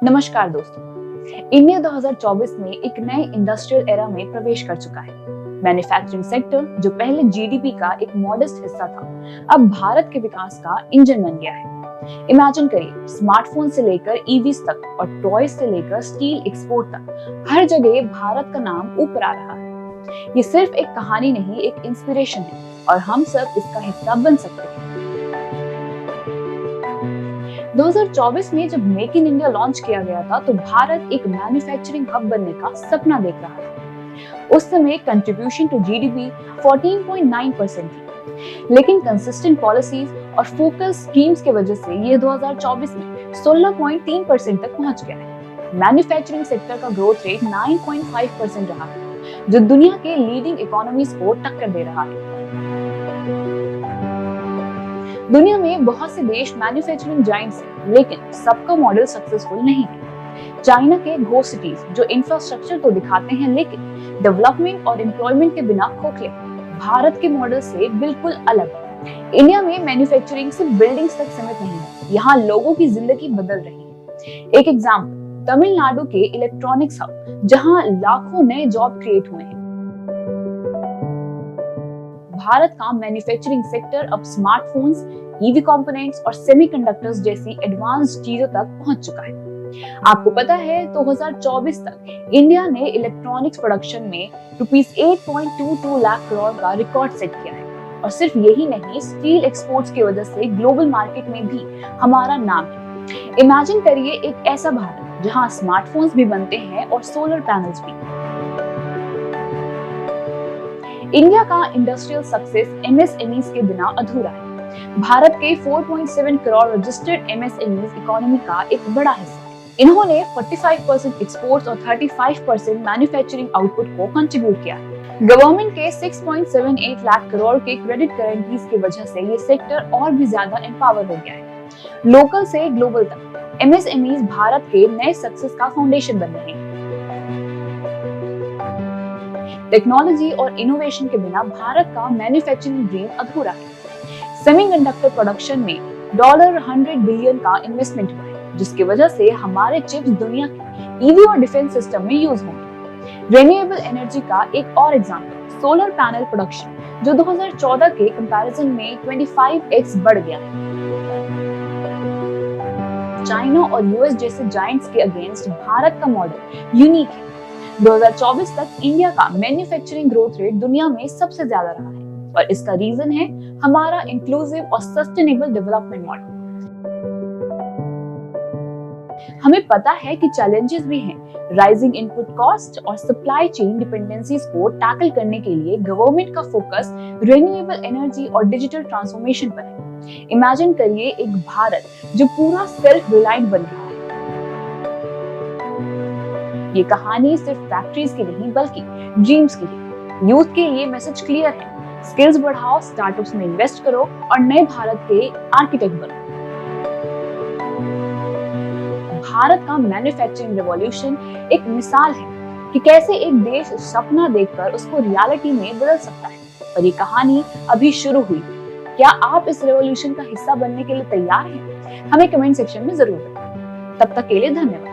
नमस्कार दोस्तों। इंडिया 2024 में एक नए इंडस्ट्रियल एरा में प्रवेश कर चुका है। मैन्युफैक्चरिंग सेक्टर, जो पहले जीडीपी का एक मॉडेस्ट हिस्सा था, अब भारत के विकास का इंजन बन गया है। इमेजिन करिए, स्मार्टफोन से लेकर ईवीज तक और टॉयज से लेकर स्टील एक्सपोर्ट तक हर जगह भारत का नाम ऊपर आ रहा है। ये सिर्फ एक कहानी नहीं, एक इंस्पिरेशन है और हम सब इसका हिस्सा बन सकते हैं। 2024 में जब मेक इन इंडिया लॉन्च किया गया था, तो भारत एक मैन्युफैक्चरिंग हब बनने का सपना देख रहा था। उस समय कंट्रीब्यूशन टू जीडीपी 14.9% थी, लेकिन कंसिस्टेंट पॉलिसीज और फोकस स्कीम्स की वजह से ये 2024 में 16.3% तक पहुंच गया है। मैन्युफैक्चरिंग सेक्टर का ग्रोथ रेट 9.5% रहा है, जो दुनिया के लीडिंग इकोनॉमीज को टक्कर दे रहा है। दुनिया में बहुत से देश मैन्युफैक्चरिंग जायंट्स हैं, लेकिन सबका मॉडल सक्सेसफुल नहीं है। चाइना के घोस्ट सिटीज जो इंफ्रास्ट्रक्चर तो दिखाते हैं, लेकिन डेवलपमेंट और एम्प्लॉयमेंट के बिना खोखले, भारत के मॉडल से बिल्कुल अलग है। इंडिया में मैन्युफैक्चरिंग सिर्फ बिल्डिंग्स तक सीमित नहीं है, यहाँ लोगों की जिंदगी बदल रही है। एक एग्जाम्पल, तमिलनाडु के इलेक्ट्रॉनिक्स हब, जहाँ लाखों नए जॉब क्रिएट हुए हैं। भारत का मैन्युफैक्चरिंग सेक्टर अब स्मार्टफोन्स, ईवी कंपोनेंट्स और सेमीकंडक्टर्स जैसी एडवांस्ड चीजों तक पहुंच चुका है। आपको पता है, 2024 तक इंडिया ने इलेक्ट्रॉनिक्स प्रोडक्शन में रुपीस 8.22 लाख करोड़ का रिकॉर्ड सेट किया है। और सिर्फ यही नहीं, स्टील एक्सपोर्ट्स की वजह से ग्लोबल मार्केट में भी हमारा नाम है। इमेजिन करिए एक ऐसा भारत जहां स्मार्टफोन्स भी बनते हैं और सोलर पैनल्स भी। इंडिया का इंडस्ट्रियल सक्सेस एमएसएमईज के बिना अधूरा है। भारत के 4.7 करोड़ रजिस्टर्ड एमएसएमईज इकोनॉमी का एक बड़ा हिस्सा है। इन्होंने 45% एक्सपोर्ट्स और 35% मैन्युफैक्चरिंग आउटपुट को कंट्रीब्यूट किया है। गवर्नमेंट के 6.78 लाख करोड़ के क्रेडिट गारंटीज की वजह से ये सेक्टर और भी ज्यादा एम्पावर हो गया है। लोकल से ग्लोबल तक एमएसएमईज भारत के नए सक्सेस का फाउंडेशन बन रहे हैं। टेक्नोलॉजी और इनोवेशन के बिना भारत का मैन्युफैक्चरिंग ड्रीम अधूरा है। सेमीकंडक्टर प्रोडक्शन में $100 बिलियन का इन्वेस्टमेंट हुआ है, जिसकी वजह से हमारे चिप्स दुनिया के ईवी और डिफेंस सिस्टम में यूज होंगे। रिन्यूएबल एनर्जी का एक और एग्जांपल, सोलर पैनल प्रोडक्शन, जो 2014 के कंपैरिजन में 25x बढ़ गया है। चाइना और यूएस जैसे जायंट्स के अगेंस्ट भारत का मॉडल यूनिक है। 2024 तक इंडिया का मैन्युफैक्चरिंग ग्रोथ रेट दुनिया में सबसे ज्यादा रहा है, और इसका रीजन है हमारा इंक्लूसिव और सस्टेनेबल डेवलपमेंट मॉडल। हमें पता है कि चैलेंजेस भी हैं। राइजिंग इनपुट कॉस्ट और सप्लाई चेन डिपेंडेंसीज को टैकल करने के लिए गवर्नमेंट का फोकस रिन्यूएबल एनर्जी और डिजिटल ट्रांसफॉर्मेशन पर है। इमेजिन करिए एक भारत जो पूरा सेल्फ रिलायंट बन रहा है। ये कहानी सिर्फ फैक्ट्रीज की नहीं, बल्कि ड्रीम्स की है। यूथ के लिए मैसेज क्लियर है, स्किल्स बढ़ाओ, स्टार्टअप्स में इन्वेस्ट करो और नए भारत के आर्किटेक्ट बनो। भारत का मैन्युफैक्चरिंग रेवोल्यूशन एक मिसाल है कि कैसे एक देश सपना देखकर उसको रियलिटी में बदल सकता है। और ये कहानी अभी शुरू हुई। क्या आप इस रेवोल्यूशन का हिस्सा बनने के लिए तैयार हैं? हमें कमेंट सेक्शन में जरूर बताएं। तब तक के लिए धन्यवाद।